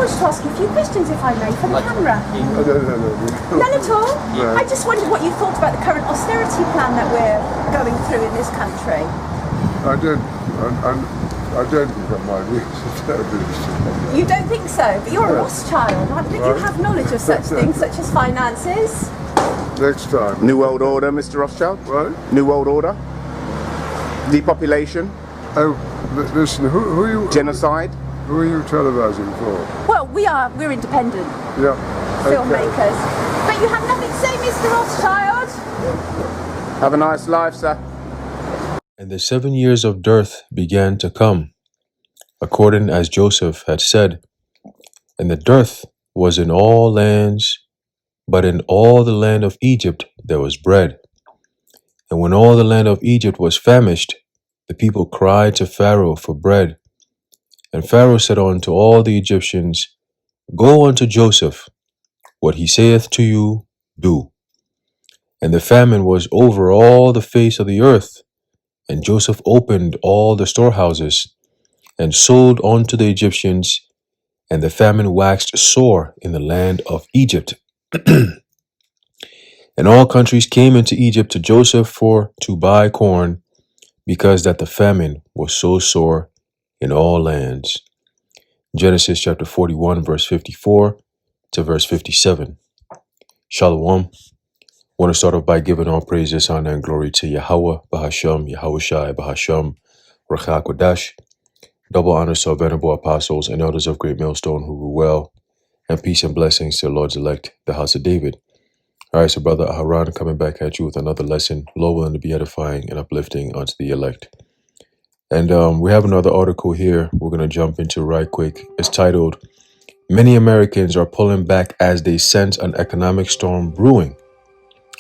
wish to ask you a few questions, if I may, for the camera. No. None at all? No. I just wondered what you thought about the current austerity plan that we're going through in this country. I don't think that my views. You don't think so? But you're a Rothschild. I think you have knowledge of such things, such as finances. Next time. New World Order, Mr. Rothschild? Right? New World Order? Depopulation? Oh, listen, who are you? Genocide? Who are you televising for? Well, we're independent Yeah. filmmakers. But you have nothing to say, Mr. Rothschild. Have a nice life, sir. And the 7 years of dearth began to come, according as Joseph had said. And the dearth was in all lands, but in all the land of Egypt there was bread. And when all the land of Egypt was famished, the people cried to Pharaoh for bread. And Pharaoh said unto all the Egyptians, Go unto Joseph, what he saith to you, do. And the famine was over all the face of the earth, and Joseph opened all the storehouses, and sold unto the Egyptians, and the famine waxed sore in the land of Egypt. And all countries came into Egypt to Joseph for to buy corn, because that the famine was so sore in all lands. Genesis chapter 41, verse 54 to verse 57. Shalom. Want to start off by giving all praises, honor, and glory to Yahweh, Bahasham, Yahushai, Bahasham, Ruach HaKodesh. Double honors to our venerable apostles and elders of Great Millstone who rule well, and peace and blessings to the Lord's elect, the house of David. All right, so Brother Aharon coming back at you with another lesson, Lord willing to be edifying and uplifting unto the elect. And we have another article here we're going to jump into right quick. It's titled, Many Americans are pulling back as they sense an economic storm brewing.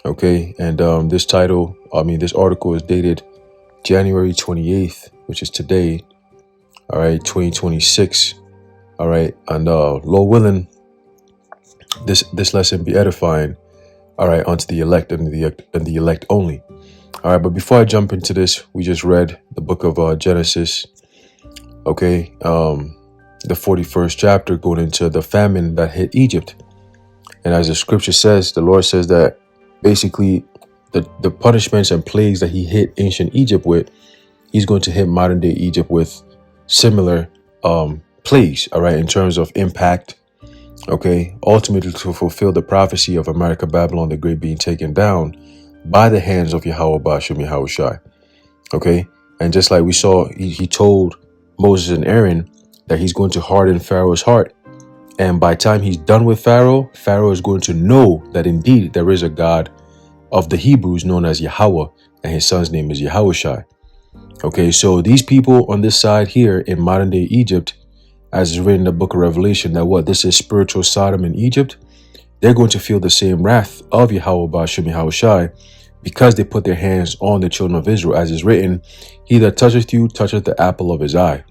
Okay, and this article is dated January 28th, which is today, all right, 2026. All right, and Lord willing, this lesson be edifying, all right, unto the elect and the elect only. All right, but before I jump into this, we just read the book of Genesis, okay, the 41st chapter, going into the famine that hit Egypt. And as the scripture says, the Lord says that basically the punishments and plagues that he hit ancient Egypt with, he's going to hit modern day Egypt with similar plagues, all right, in terms of impact, okay, ultimately to fulfill the prophecy of America, Babylon the Great being taken down by the hands of Yahweh Basham Yahushai. Okay, and just like we saw, he told Moses and Aaron that he's going to harden Pharaoh's heart, and by the time he's done with Pharaoh, Pharaoh is going to know that indeed there is a God of the Hebrews known as Yahweh, and his son's name is Yahushai. Okay, so these people on this side here in modern day Egypt, as is written in the book of Revelation, that this is spiritual Sodom in Egypt, they're going to feel the same wrath of Yahweh Basham Yahushai, because they put their hands on the children of Israel, as is written, he that toucheth you toucheth the apple of his eye.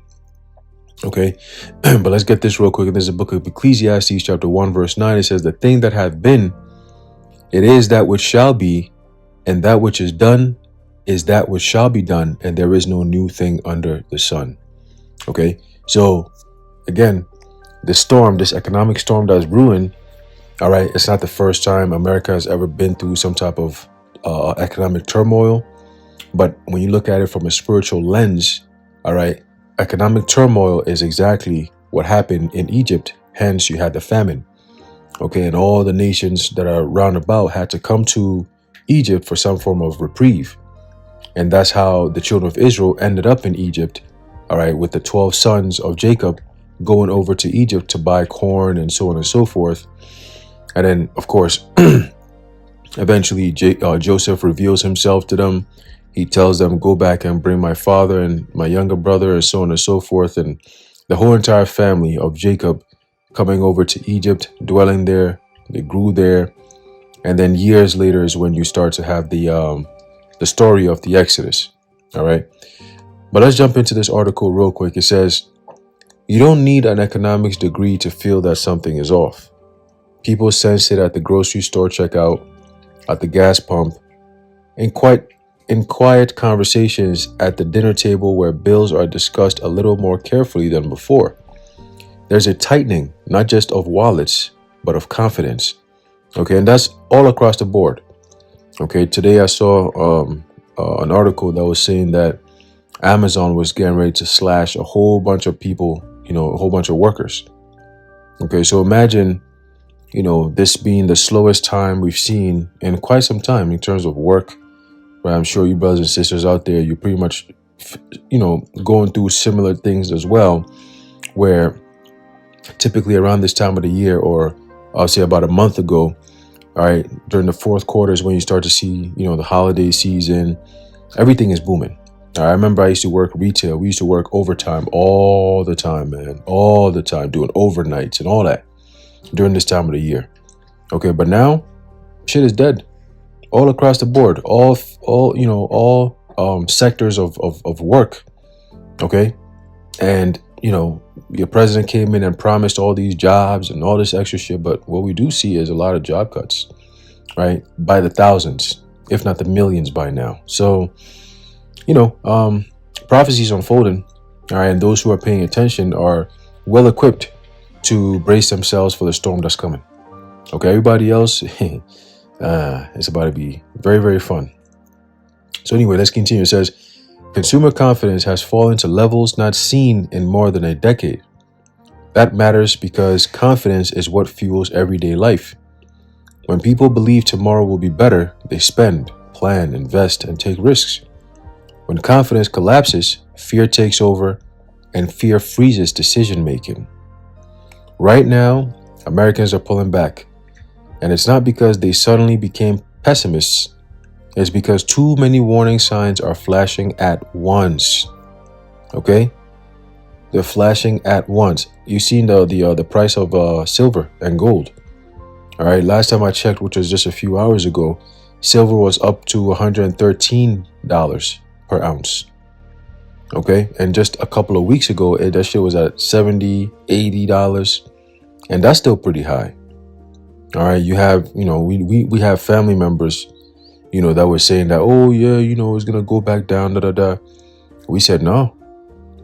Okay, but let's get this real quick. This is the book of Ecclesiastes chapter 1 verse 9. It says, the thing that hath been, it is that which shall be, and that which is done is that which shall be done, and there is no new thing under the sun. Okay, so again, this economic storm that's brewing, all right, it's not the first time America has ever been through some type of economic turmoil. But when you look at it from a spiritual lens, all right, economic turmoil is exactly what happened in Egypt. Hence, you had the famine. Okay, and all the nations that are round about had to come to Egypt for some form of reprieve. And that's how the children of Israel ended up in Egypt, all right, with the 12 sons of Jacob going over to Egypt to buy corn and so on and so forth. And then, of course, eventually Joseph reveals himself to them. He tells them, go back and bring my father and my younger brother and so on and so forth. And the whole entire family of Jacob coming over to Egypt, dwelling there, they grew there. And then years later is when you start to have the story of the Exodus. All right. But let's jump into this article real quick. It says, you don't need an economics degree to feel that something is off. People sense it at the grocery store checkout, at the gas pump, in quiet conversations at the dinner table where bills are discussed a little more carefully than before. there's a tightening, not just of wallets, but of confidence. Okay, and that's all across the board. Okay, today I saw an article that was saying that Amazon was getting ready to slash a whole bunch of people, a whole bunch of workers. Okay, so imagine, this being the slowest time we've seen in quite some time in terms of work. Right? I'm sure you brothers and sisters out there, you're pretty much, going through similar things as well, where typically around this time of the year, or I'll say about a month ago, all right, during the fourth quarter is when you start to see, the holiday season, everything is booming. I remember I used to work retail. We used to work overtime all the time, man, all the time, doing overnights and all that during this time of the year. Okay, but now shit is dead all across the board, all sectors of work. Okay, and your president came in and promised all these jobs and all this extra shit, but what we do see is a lot of job cuts, right? By the thousands, if not the millions by now. So, prophecies unfolding, all right, and those who are paying attention are well equipped to brace themselves for the storm that's coming. Okay, everybody else, it's about to be very, very fun. So anyway, let's continue. It says, consumer confidence has fallen to levels not seen in more than a decade. That matters because confidence is what fuels everyday life. When people believe tomorrow will be better, they spend, plan, invest, and take risks. When confidence collapses, fear takes over, and fear freezes decision making. Right now, Americans are pulling back, and it's not because they suddenly became pessimists. It's because too many warning signs are flashing at once. Okay? They're flashing at once. You've seen the price of silver and gold. All right, last time I checked, which was just a few hours ago, silver was up to $113 per ounce. Okay, and just a couple of weeks ago, that shit was at $70, $80, and that's still pretty high. All right, you have, we have family members, that were saying that, oh yeah, it's gonna go back down, We said no,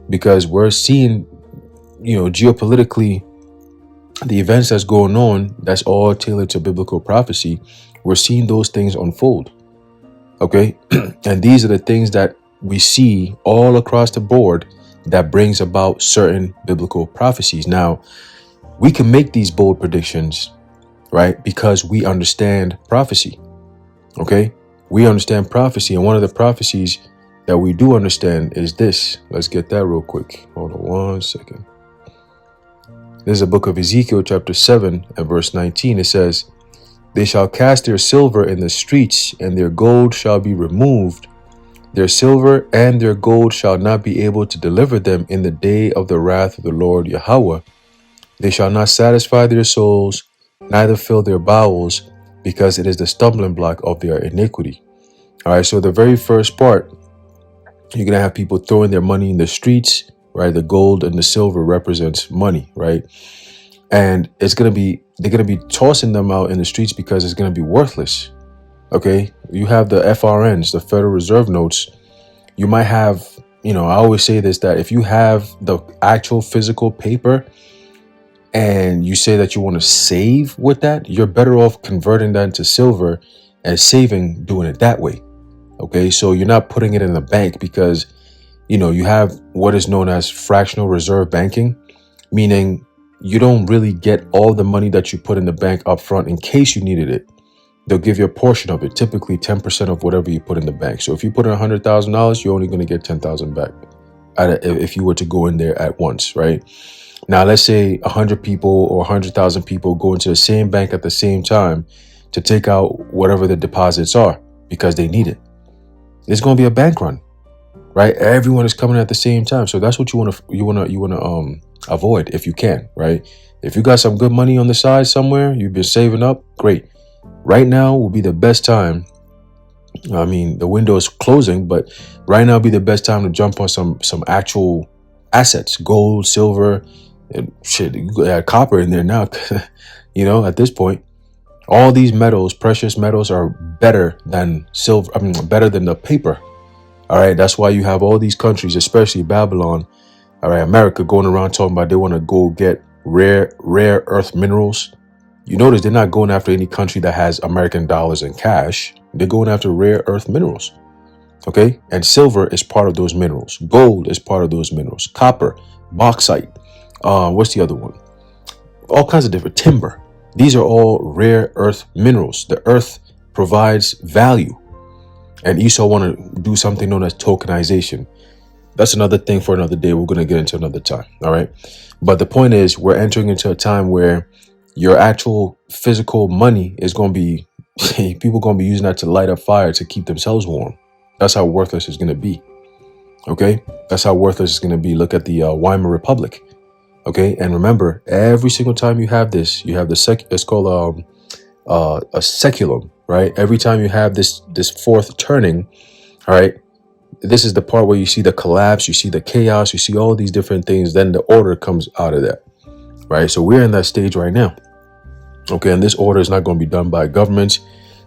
because we're seeing, geopolitically, the events that's going on, that's all tailored to biblical prophecy. We're seeing those things unfold. Okay, and these are the things that we see all across the board that brings about certain biblical prophecies. Now, we can make these bold predictions, right? Because we understand prophecy. Okay, we understand prophecy, and one of the prophecies that we do understand is this. Let's get that real quick. Hold on 1 second. This is a book of Ezekiel chapter 7 and verse 19. It says, "They shall cast their silver in the streets, and their gold shall be removed. Their silver and their gold shall not be able to deliver them in the day of the wrath of the Lord Yahweh. They shall not satisfy their souls, neither fill their bowels, because it is the stumbling block of their iniquity." All right, so the very first part, you're going to have people throwing their money in the streets, right? The gold and the silver represents money, right? And they're going to be tossing them out in the streets because it's going to be worthless. Okay, you have the FRNs, the Federal Reserve notes. You might have, I always say this, that if you have the actual physical paper and you say that you want to save with that, you're better off converting that into silver and saving, doing it that way. Okay, so you're not putting it in the bank because, you have what is known as fractional reserve banking, meaning you don't really get all the money that you put in the bank up front in case you needed it. They'll give you a portion of it, typically 10% of whatever you put in the bank. So if you put in $100,000, you're only going to get $10,000 back if you were to go in there at once, right? Now, let's say 100 people or 100,000 people go into the same bank at the same time to take out whatever the deposits are because they need it. There's going to be a bank run, right? Everyone is coming at the same time. So that's what you want to avoid if you can, right? If you got some good money on the side somewhere, you've been saving up, great. Right now will be the best time. I mean, the window is closing, but right now will be the best time to jump on some actual assets, gold, silver, and shit. You could add copper in there now. At this point, all these metals, precious metals, are better than silver. Better than the paper. All right, that's why you have all these countries, especially Babylon, all right, America, going around talking about they want to go get rare earth minerals. You notice they're not going after any country that has American dollars and cash. They're going after rare earth minerals. Okay. And silver is part of those minerals. Gold is part of those minerals. Copper, bauxite. What's the other one? All kinds of different timber. These are all rare earth minerals. The earth provides value. And Esau want to do something known as tokenization. That's another thing for another day. We're going to get into another time. All right. But the point is, we're entering into a time where your actual physical money is going to be, people going to be using that to light up fire to keep themselves warm. That's how worthless it's going to be. Okay. That's how worthless it's going to be. Look at the Weimar Republic. Okay. And remember, every single time you have this, you have the it's called a seculum, right? Every time you have this fourth turning, all right, this is the part where you see the collapse, you see the chaos, you see all these different things. Then the order comes out of that, right? So we're in that stage right now. Okay. And this order is not going to be done by governments.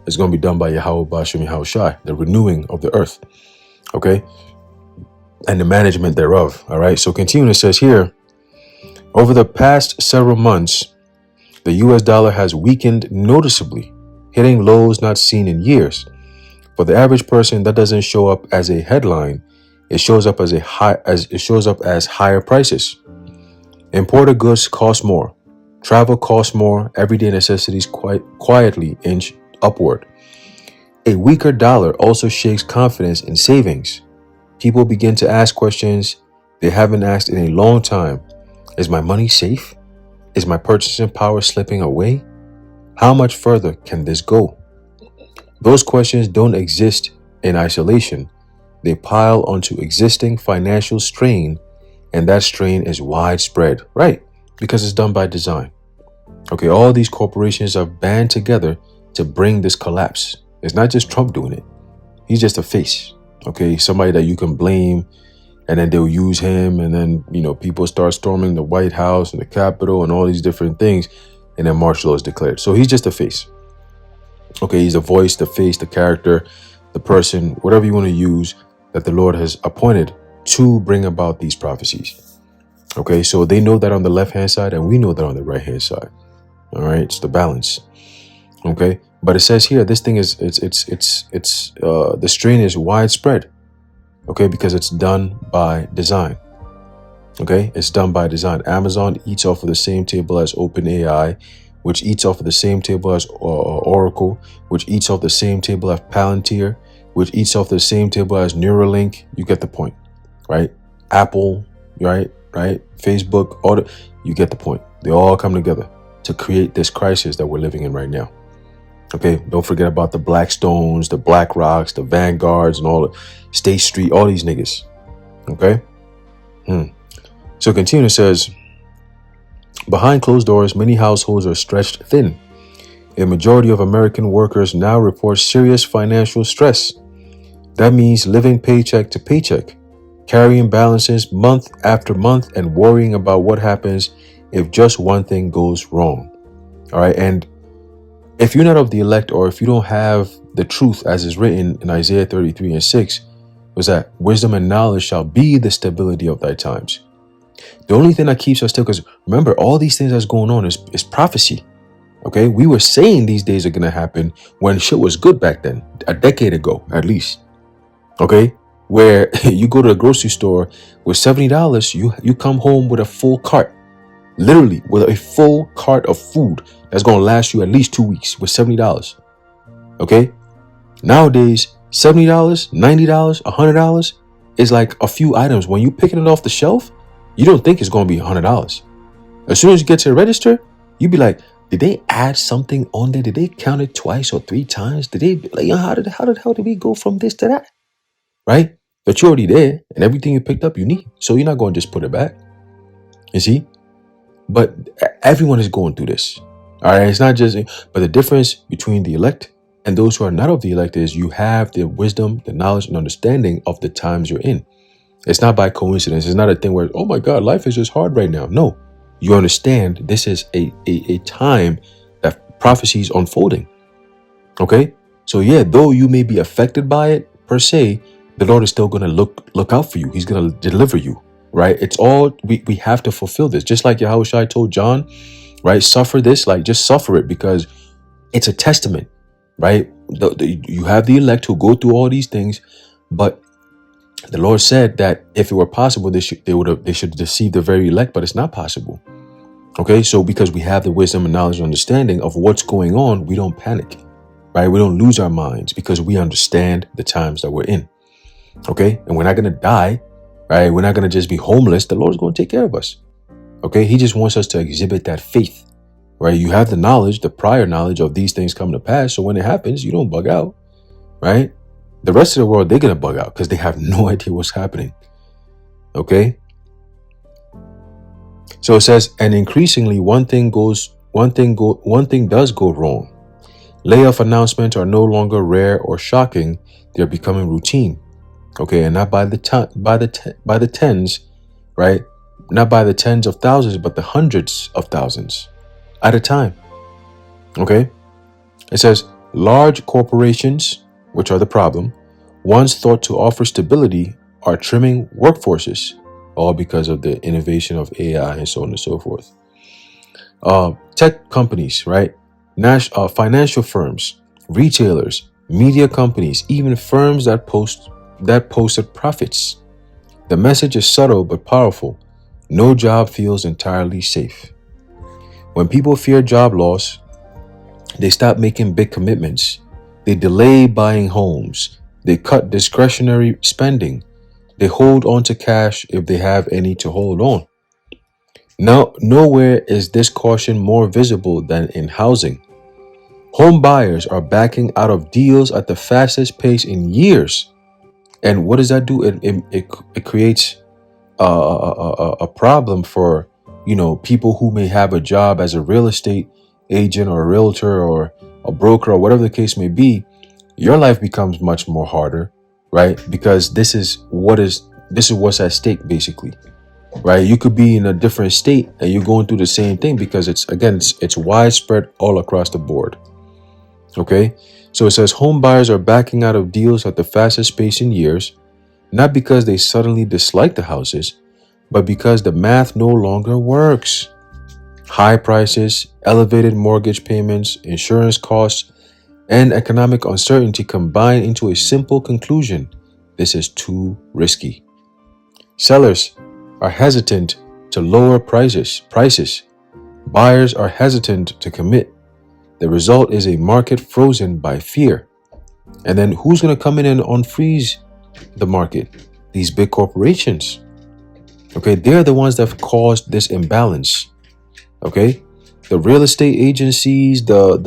It's going to be done by Yahweh Bashem Yahweh Shai, the renewing of the earth. Okay. And the management thereof. All right. So continuing, it says here, over the past several months, the US dollar has weakened noticeably, hitting lows not seen in years. For the average person, that doesn't show up as a headline. It shows up as higher prices. Imported goods cost more. Travel costs more. Everyday necessities quietly inch upward. A weaker dollar also shakes confidence in savings. People begin to ask questions they haven't asked in a long time. Is my money safe? Is my purchasing power slipping away? How much further can this go? Those questions don't exist in isolation. They pile onto existing financial strain, and that strain is widespread, right? Because it's done by design. Okay, all these corporations are band together to bring this collapse. It's not just Trump doing it. He's just a face. Okay, somebody that you can blame, and then they'll use him, and then, people start storming the White House and the Capitol and all these different things, and then martial law is declared. So he's just a face. Okay, he's the voice, the face, the character, the person, whatever you want to use that the Lord has appointed to bring about these prophecies. Okay, so they know that on the left-hand side, and we know that on the right-hand side. All right, it's the balance. Okay, but it says here, this thing is, the strain is widespread. Okay, because it's done by design. Okay, it's done by design. Amazon eats off of the same table as OpenAI, which eats off of the same table as Oracle, which eats off the same table as Palantir, which eats off the same table as Neuralink. You get the point, right? Apple, right? Facebook, you get the point. They all come together to create this crisis that we're living in right now. Okay, don't forget about the Blackstones, the BlackRocks, the Vanguards, and all the State Street, all these niggas. Okay. So continue, says, behind closed doors, many households are stretched thin. A majority of American workers now report serious financial stress. That means living paycheck to paycheck, carrying balances month after month, and worrying about what happens if just one thing goes wrong. All right. And if you're not of the elect, or if you don't have the truth as is written in Isaiah 33:6, was that wisdom and knowledge shall be the stability of thy times. The only thing that keeps us still, because remember, all these things that's going on is prophecy. Okay, we were saying these days are going to happen when shit was good back then, a decade ago at least. Okay, where you go to the grocery store with $70, you come home with a full cart, literally with a full cart of food that's going to last you at least 2 weeks with $70. Okay, nowadays $70, $90, $100 is like a few items. When you picking it off the shelf, you don't think it's going to be $100. As soon as you get to the register, you be like, did they add something on there? Did they count it twice or three times? Did they, like, how did we go from this to that? Right? But you're already there, and everything you picked up, you need. So you're not going to just put it back. You see? But everyone is going through this. All right? It's not just, but the difference between the elect and those who are not of the elect is you have the wisdom, the knowledge, and understanding of the times you're in. It's not by coincidence. It's not a thing where, oh my God, life is just hard right now. No, you understand this is a time that prophecy is unfolding. Okay? So yeah, though you may be affected by it per se, the Lord is still going to look out for you. He's going to deliver you, right? It's all we have to fulfill this. Just like Yahushua told John, right? Suffer this, like just suffer it, because it's a testament, right? You have the elect who go through all these things, but the Lord said that if it were possible, they should deceive the very elect, but it's not possible. Okay, so because we have the wisdom and knowledge and understanding of what's going on, we don't panic, right? We don't lose our minds because we understand the times that we're in. Okay, and we're not gonna die, right? We're not gonna just be homeless. The Lord's gonna take care of us. Okay, He just wants us to exhibit that faith, right? You have the knowledge, the prior knowledge of these things coming to pass, so when it happens, you don't bug out, right? The rest of the world, they're gonna bug out because they have no idea what's happening. Okay. So it says, and increasingly one thing does go wrong. Layoff announcements are no longer rare or shocking; they're becoming routine. Okay, and not by the tens, right? Not by the tens of thousands, but the hundreds of thousands at a time. Okay, it says large corporations, which are the problem, once thought to offer stability, are trimming workforces, all because of the innovation of AI and so on and so forth. Tech companies, right? Financial firms, retailers, media companies, even firms that posted profits. The message is subtle but powerful. No job feels entirely safe. When people fear job loss, they stop making big commitments. They delay buying homes. They cut discretionary spending. They hold on to cash if they have any to hold on. Now, nowhere is this caution more visible than in housing. Home buyers are backing out of deals at the fastest pace in years. And what does that do? It creates a problem for, people who may have a job as a real estate agent or a realtor or a broker or whatever the case may be. Your life becomes much more harder, right? Because this is what's at stake, basically, right? You could be in a different state and you're going through the same thing because it's widespread all across the board. Okay, so it says home buyers are backing out of deals at the fastest pace in years, not because they suddenly dislike the houses, but because the math no longer works. High prices, elevated mortgage payments, insurance costs, and economic uncertainty combine into a simple conclusion: this is too risky. Sellers are hesitant to lower prices. Buyers are hesitant to commit. The result is a market frozen by fear. And then who's going to come in and unfreeze the market? These big corporations. Okay, they're the ones that have caused this imbalance. Okay, the real estate agencies, the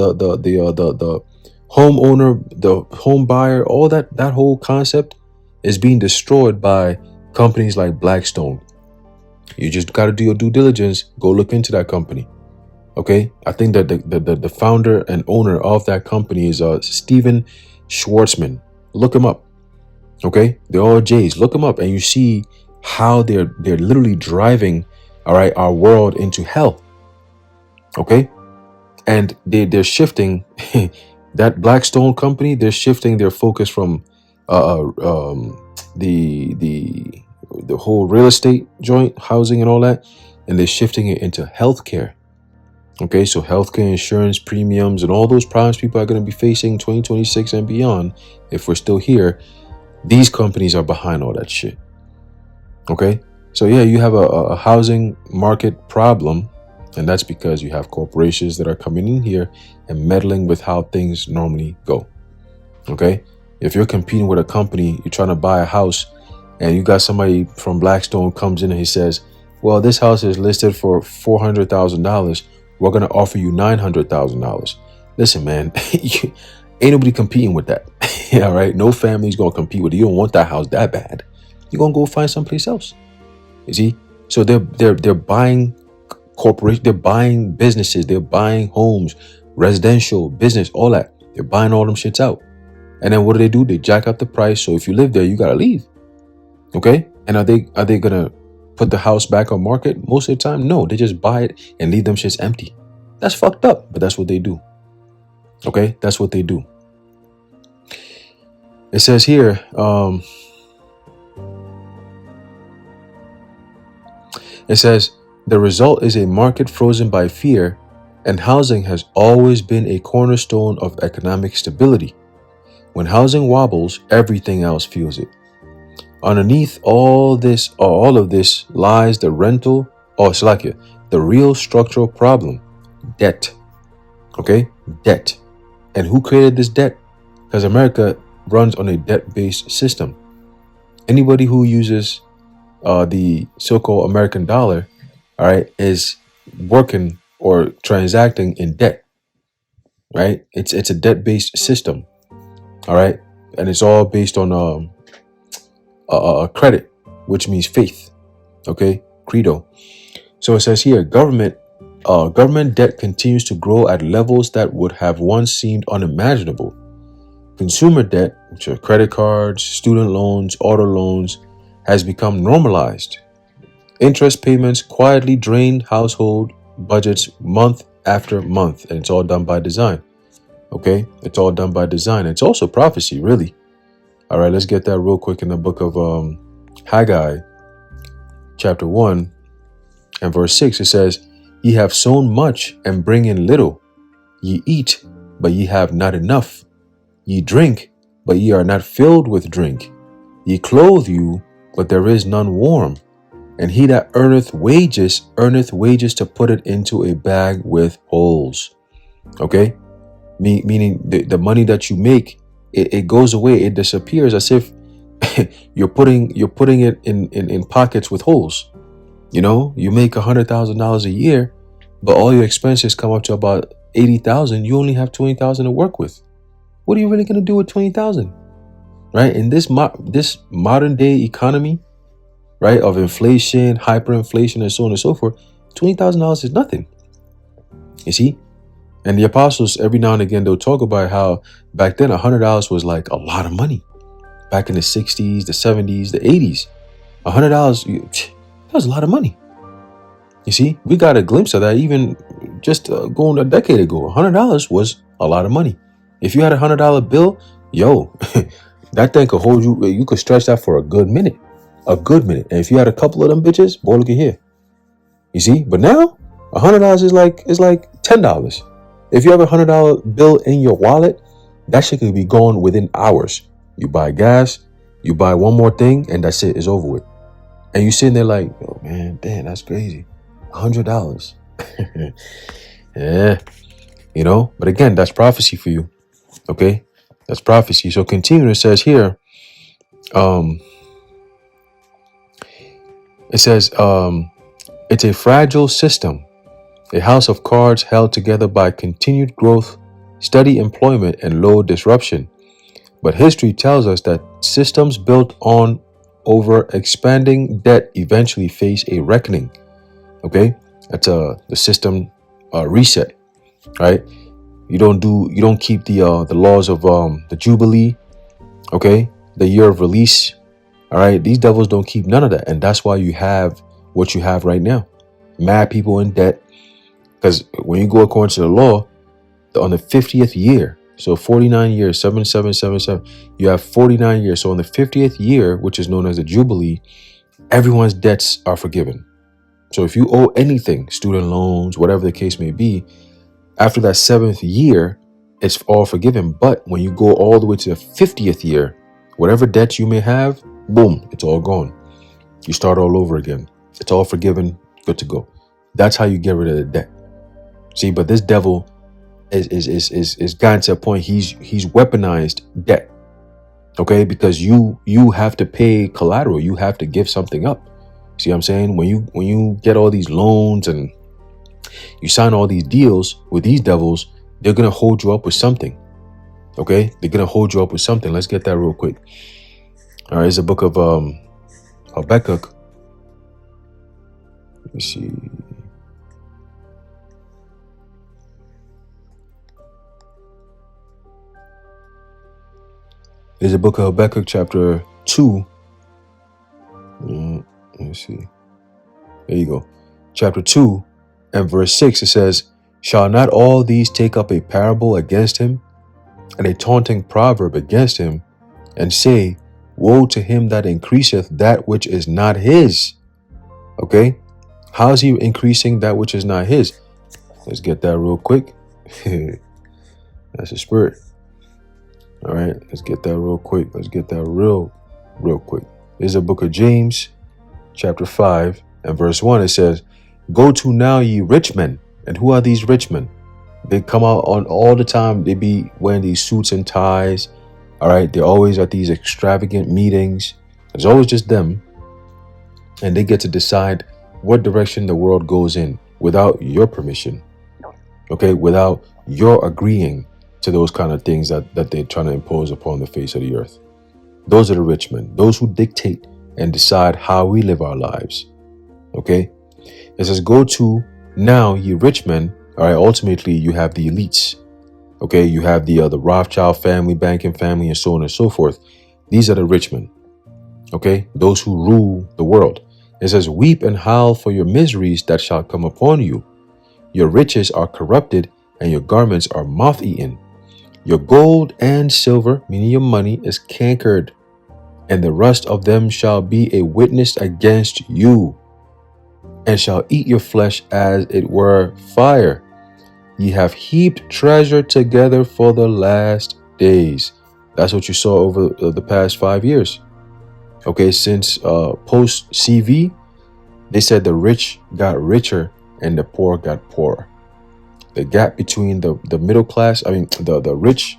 homeowner, the home buyer, all that whole concept is being destroyed by companies like Blackstone. You just got to do your due diligence. Go look into that company. Okay, I think that the founder and owner of that company is Steven Schwartzman. Look him up. Okay, they're all J's. Look them up, and you see how they're literally driving, all right, our world into hell. Okay, and they're shifting that Blackstone company. They're shifting their focus from the whole real estate joint, housing, and all that, and they're shifting it into healthcare. Okay, so healthcare insurance premiums and all those problems people are going to be facing 2026 and beyond, if we're still here, these companies are behind all that shit. Okay, so yeah, you have a housing market problem, and that's because you have corporations that are coming in here and meddling with how things normally go. Okay, if you're competing with a company, you're trying to buy a house, and you got somebody from Blackstone comes in and he says, well, this house is listed for $400,000. We're going to offer you $900,000. Listen, man, ain't nobody competing with that. All right. No family's going to compete with it. You don't want that house that bad. You're going to go find someplace else. You see? So they're buying corporations. They're buying businesses. They're buying homes, residential, business, all that. They're buying all them shits out. And then what do? They jack up the price. So if you live there, you got to leave. Okay. And are they going to put the house back on market? Most of the time, no. They just buy it and leave them shits empty. That's fucked up, but that's what they do. Okay, that's what they do. It says here, It says, the result is a market frozen by fear, and housing has always been a cornerstone of economic stability. When housing wobbles, everything else feels it. Underneath all of this lies the the real structural problem, debt. Okay? Debt. And who created this debt? Because America runs on a debt-based system. Anybody who uses the so-called American dollar, all right, is working or transacting in debt, right? It's a debt-based system, all right, and it's all based on credit, which means faith, okay, credo. So it says here, government debt continues to grow at levels that would have once seemed unimaginable. Consumer debt, which are credit cards, student loans, auto loans, has become normalized. Interest payments quietly drain household budgets month after month, and it's all done by design. Okay, it's all done by design. It's also prophecy, really. All right, let's get that real quick in the book of Haggai, chapter 1 and verse 6. It says, ye have sown much and bring in little. Ye eat, but ye have not enough. Ye drink, but ye are not filled with drink. Ye clothe you, but there is none warm. And he that earneth wages to put it into a bag with holes. Okay? Meaning the money that you make, it goes away, it disappears, as if you're putting it in pockets with holes. You know, you make $100,000 a year, but all your expenses come up to about 80,000. You only have 20,000 to work with. What are you really going to do with 20,000? Right? In this modern day economy, right, of inflation, hyperinflation, and so on and so forth, $20,000 is nothing. You see? And the apostles, every now and again, they'll talk about how back then $100 was like a lot of money. Back in the 60s, the 70s, the 80s, $100, that was a lot of money. You see, we got a glimpse of that even just going a decade ago. $100 was a lot of money. If you had $100 bill, yo, that thing could hold you. You could stretch that for a good minute. And if you had a couple of them bitches, boy, look at here. You see, but now $100 is like $10. If you have $100 bill in your wallet, that shit could be gone within hours. You buy gas, you buy one more thing, and that's it. It's over with. And you sitting there like, oh man, damn, that's crazy. $100. Yeah, you know. But again, that's prophecy for you. Okay, that's prophecy. So continuing, it says here, it says, it's a fragile system, a house of cards held together by continued growth, steady employment, and low disruption. But history tells us that systems built on over expanding debt eventually face a reckoning. Okay, that's the system reset, right? You don't keep the laws of the Jubilee, okay, the year of release. All right, these devils don't keep none of that, and that's why you have what you have right now. Mad people in debt, because when you go according to the law, on the 50th year, so 49 years, 7777, you have 49 years. So on the 50th year, which is known as the Jubilee, everyone's debts are forgiven. So if you owe anything, student loans, whatever the case may be, after that 7th year, it's all forgiven. But when you go all the way to the 50th year, whatever debts you may have, boom, it's all gone. You start all over again. It's all forgiven, good to go. That's how you get rid of the debt. See, but this devil is gotten to a point. He's weaponized debt. Okay, because you have to pay collateral. You have to give something up. See what I'm saying? When you get all these loans and you sign all these deals with these devils, they're gonna hold you up with something. Okay, they're gonna hold you up with something. Let's get that real quick. All right, it's a book of Habakkuk. Let me see. It's a book of Habakkuk, chapter 2. Let me see. There you go. Chapter 2 and verse 6. It says, shall not all these take up a parable against him, and a taunting proverb against him, and say, woe to him that increaseth that which is not his. Okay, How is he increasing that which is not his? Let's get that real quick. That's the spirit. All right, let's get that real quick. Let's get that real quick. This is the book of James, chapter 5 and verse 1. It says, "Go to now, ye rich men." And who are these rich men? They come out on all the time. They be wearing these suits and ties. All right, they're always at these extravagant meetings. It's always just them. And they get to decide what direction the world goes in without your permission. Okay, without your agreeing to those kind of things that they're trying to impose upon the face of the earth. Those are the rich men, those who dictate and decide how we live our lives. Okay, it says, "Go to now, ye rich men." All right, ultimately you have the elites. Okay, you have the Rothschild family, banking family, and so on and so forth. These are the rich men. Okay, those who rule the world. It says, "Weep and howl for your miseries that shall come upon you. Your riches are corrupted, and your garments are moth-eaten. Your gold and silver," meaning your money, "is cankered, and the rust of them shall be a witness against you, and shall eat your flesh as it were fire. Ye have heaped treasure together for the last days." That's what you saw over the past 5 years. Okay, since post CV, they said the rich got richer and the poor got poorer. The gap between the middle class, the rich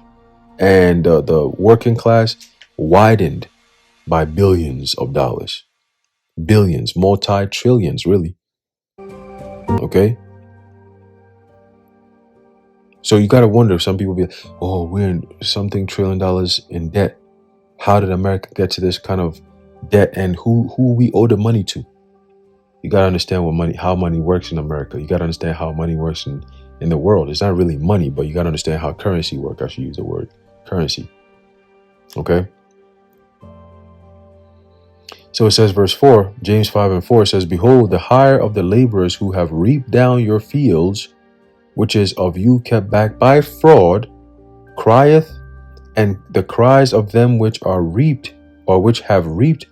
and the working class widened by billions of dollars. Billions, multi-trillions, really. Okay? So you got to wonder, some people be like, "Oh, we're in something $1 trillion in debt. How did America get to this kind of debt, and who we owe the money to?" You got to understand how money works in America. You got to understand how money works in the world. It's not really money, but you got to understand how currency works. I should use the word currency. Okay? So it says, verse 4, James 5 and 4 says, "Behold, the hire of the laborers who have reaped down your fields, which is of you kept back by fraud, crieth, and the cries of them which are reaped, or which have reaped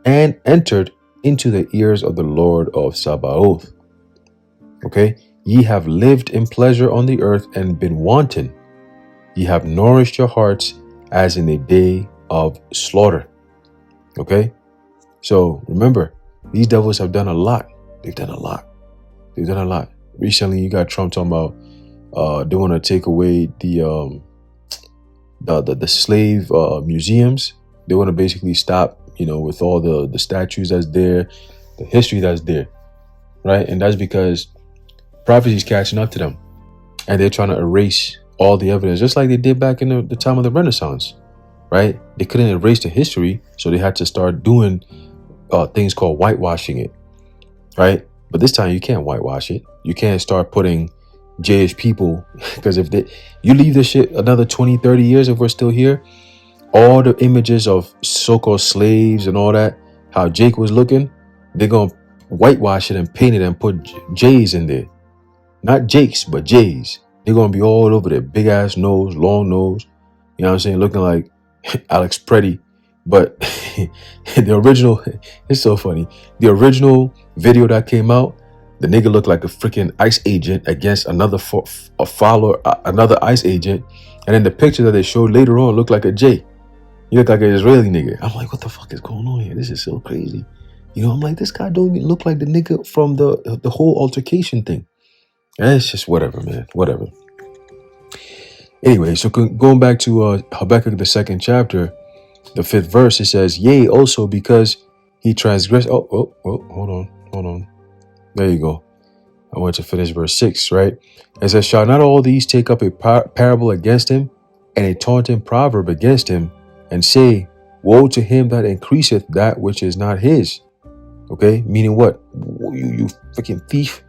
and entered into the ears of the Lord of Sabaoth." Okay? "Ye have lived in pleasure on the earth and been wanton. Ye have nourished your hearts as in a day of slaughter." Okay? So remember, these devils have done a lot. They've done a lot. They've done a lot. Recently, you got Trump talking about they want to take away the slave museums. They want to basically stop, with all the statues that's there, the history that's there, right? And that's because prophecy's catching up to them, and they're trying to erase all the evidence, just like they did back in the time of the Renaissance, right? They couldn't erase the history, so they had to start doing things called whitewashing it, right? But this time you can't whitewash it. You can't start putting Jewish people, because if you leave this shit another 20, 30 years, if we're still here, all the images of so-called slaves and all that, how Jake was looking, they're going to whitewash it and paint it and put J's in there. Not Jakes, but J's. They're going to be all over there. Big ass nose, long nose. You know what I'm saying? Looking like Alex Preddy. But the original, it's so funny. The original video that came out, the nigga looked like a freaking ICE agent against another follower, another ICE agent. And then the picture that they showed later on looked like a J. He looked like an Israeli nigga. I'm like, what the fuck is going on here? This is so crazy. I'm like, this guy don't even look like the nigga from the whole altercation thing. And it's just whatever, man. Whatever. Anyway, so going back to Habakkuk, the 2nd chapter, the 5th verse, it says, "Yea, also because he transgressed." Oh, hold on. There you go. I want to finish verse 6, right? It says, "Shall not all these take up a parable against him, and a taunting proverb against him, and say, Woe to him that increaseth that which is not his." Okay, meaning what? You freaking thief.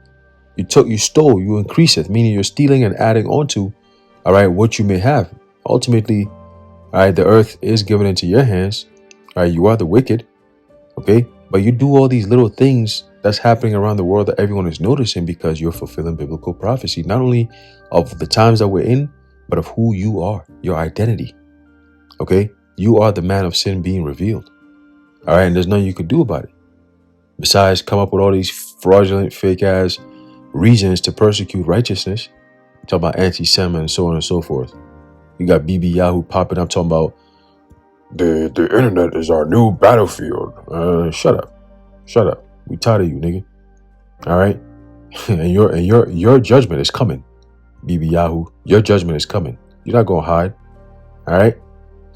You stole, you increaseth, meaning you're stealing and adding onto, all right, what you may have. Ultimately, all right, the earth is given into your hands. All right, you are the wicked. Okay, but you do all these little things that's happening around the world that everyone is noticing because you're fulfilling biblical prophecy, not only of the times that we're in, but of who you are, your identity. Okay, you are the man of sin being revealed. All right, and there's nothing you could do about it. besides come up with all these fraudulent, fake ass reasons to persecute righteousness. Talk about anti-Semitism and so on and so forth. You got BB Yahoo popping up talking about the internet is our new battlefield. Shut up. We tired of you, nigga. All right, and your judgment is coming, BB Yahoo. Your judgment is coming. You're not gonna hide. All right.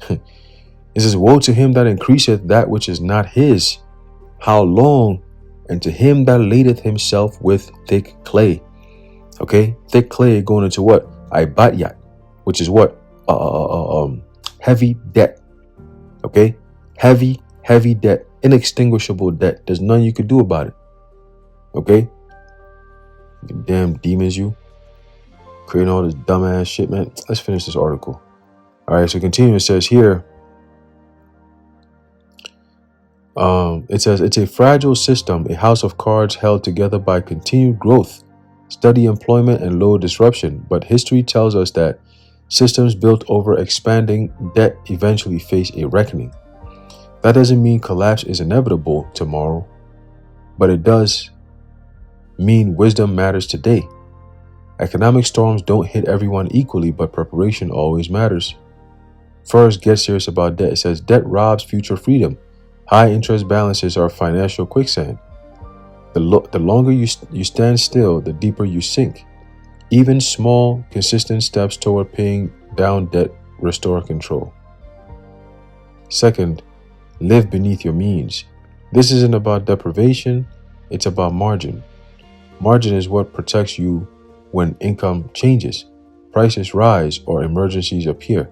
It says, "Woe to him that increaseth that which is not his. How long? And to him that ladeth himself with thick clay." Okay, thick clay going into what? Ibadyat, which is what? Heavy debt. Okay, heavy debt, inextinguishable debt. There's nothing you could do about it. Okay, you damn demons, you creating all this dumbass shit, man. Let's finish this article. All right, so continuing, it says here. It says it's a fragile system, a house of cards held together by continued growth, steady employment, and low disruption. But history tells us that systems built over expanding debt eventually face a reckoning. That doesn't mean collapse is inevitable tomorrow, but it does mean wisdom matters today. Economic storms don't hit everyone equally, but preparation always matters. First, get serious about debt. It says debt robs future freedom. High interest balances are financial quicksand. The longer you stand still, the deeper you sink. Even small, consistent steps toward paying down debt restore control. Second, live beneath your means. This isn't about deprivation, it's about margin. Margin is what protects you when income changes, prices rise, or emergencies appear.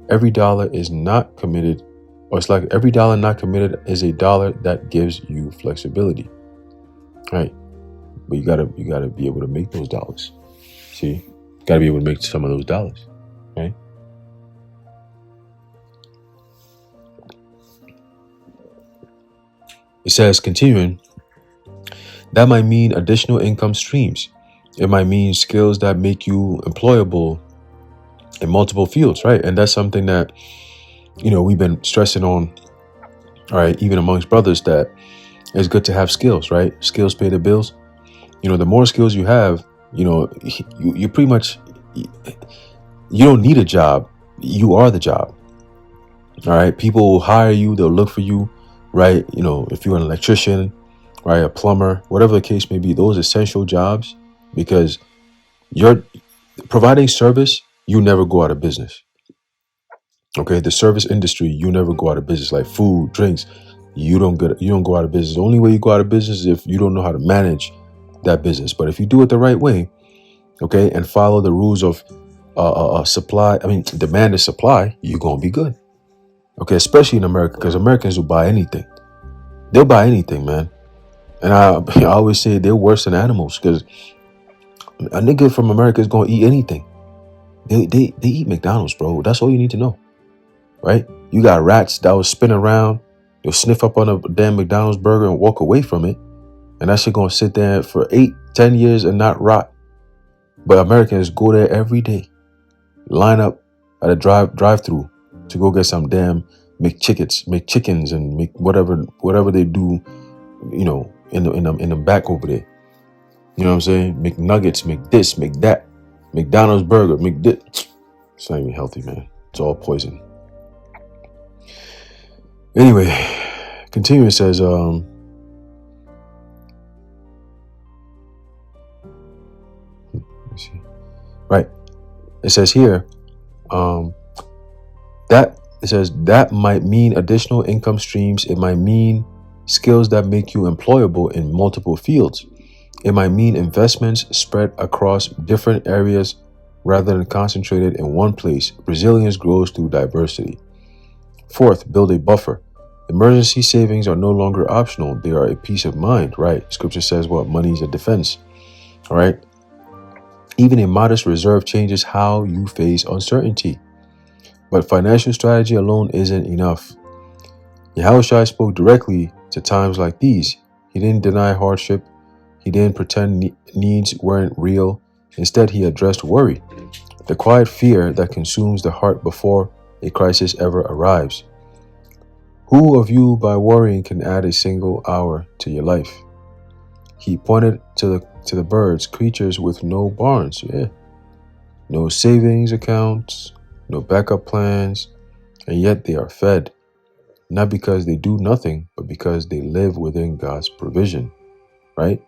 Every dollar is not committed, or it's like every dollar not committed is a dollar that gives you flexibility. Right? But you gotta be able to make those dollars. See? You gotta be able to make some of those dollars. Right? It says, continuing, that might mean additional income streams. It might mean skills that make you employable in multiple fields, right? And that's something that, we've been stressing on, all right, even amongst brothers, that it's good to have skills, right? Skills pay the bills. The more skills you have, you pretty much, you don't need a job. You are the job. All right. People will hire you. They'll look for you, right? If you're an electrician, right, a plumber, whatever the case may be, those essential jobs, because you're providing service, you never go out of business. Okay, the service industry, you never go out of business. Like food, drinks, you don't go out of business. The only way you go out of business is if you don't know how to manage that business. But if you do it the right way, okay, and follow the rules of demand and supply, you're gonna be good. Okay, especially in America, because Americans will buy anything. They'll buy anything, man. And I always say they're worse than animals, because a nigga from America is gonna eat anything. They eat McDonald's, bro. That's all you need to know, right? You got rats that will spin around, they'll sniff up on a damn McDonald's burger and walk away from it, and that shit gonna sit there for 8-10 years and not rot. But Americans go there every day, line up at a drive-through to go get some damn McChickens, and make whatever they do, in the back over there. You know what I'm saying? McNuggets, make this, make that. McDonald's burger, McDip. It's not even healthy, man. It's all poison. Anyway, continuing, it says, let's see. Right. It says here, that might mean additional income streams. It might mean skills that make you employable in multiple fields. It might mean investments spread across different areas rather than concentrated in one place. Resilience grows through diversity. Fourth, build a buffer. Emergency savings are no longer optional. They are a peace of mind, right? Scripture says what? Money is a defense, all right? Even a modest reserve changes how you face uncertainty. But financial strategy alone isn't enough. Yahushua spoke directly to times like these. He didn't deny hardship. He didn't pretend needs weren't real. Instead, he addressed worry, the quiet fear that consumes the heart before a crisis ever arrives. Who of you, by worrying, can add a single hour to your life? He pointed to the birds, creatures with no barns, no savings accounts, no backup plans, and yet they are fed, not because they do nothing, but because they live within God's provision, right?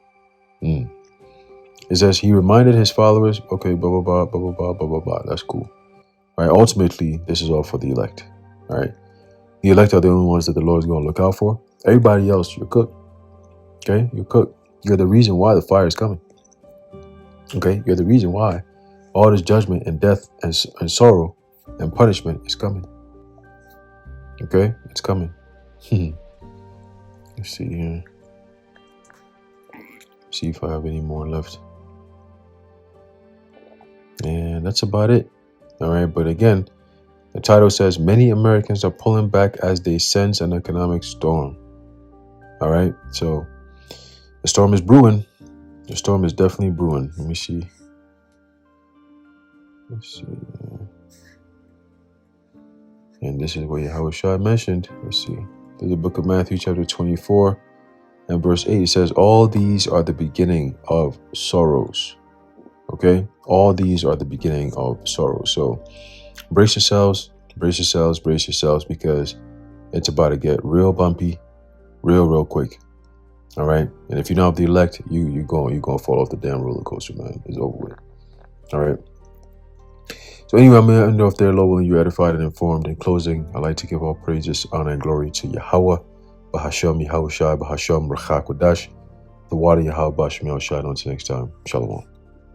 It says he reminded his followers, okay, blah, blah, blah, blah, blah, blah, blah, blah, blah. That's cool. Right? Ultimately, this is all for the elect. All right? The elect are the only ones that the Lord is going to look out for. Everybody else, you're cooked. Okay? You're cooked. You're the reason why the fire is coming. Okay? You're the reason why all this judgment and death and sorrow and punishment is coming. Okay? It's coming. Let's see here. See if I have any more left. And that's about it. All right. But again, the title says many Americans are pulling back as they sense an economic storm. All right. So the storm is brewing. The storm is definitely brewing. Let me see. Let's see. And this is what Yahushua mentioned. Let's see. There's the book of Matthew chapter 24 and verse 8. It says, all these are the beginning of sorrows. Okay? All these are the beginning of sorrow. So brace yourselves, because it's about to get real bumpy, real quick. All right? And if you're not the elect, you're going to fall off the damn roller coaster, man. It's over with. All right? So anyway, I'm going to end off there, Lord willing, you edified and informed. In closing, I'd like to give all praises, honor, and glory to Yahweh, Bahashem Yahushai, Bahashem Rachak Wadash, the water Yahweh Bashmiel Shai. Until next time, Shalom.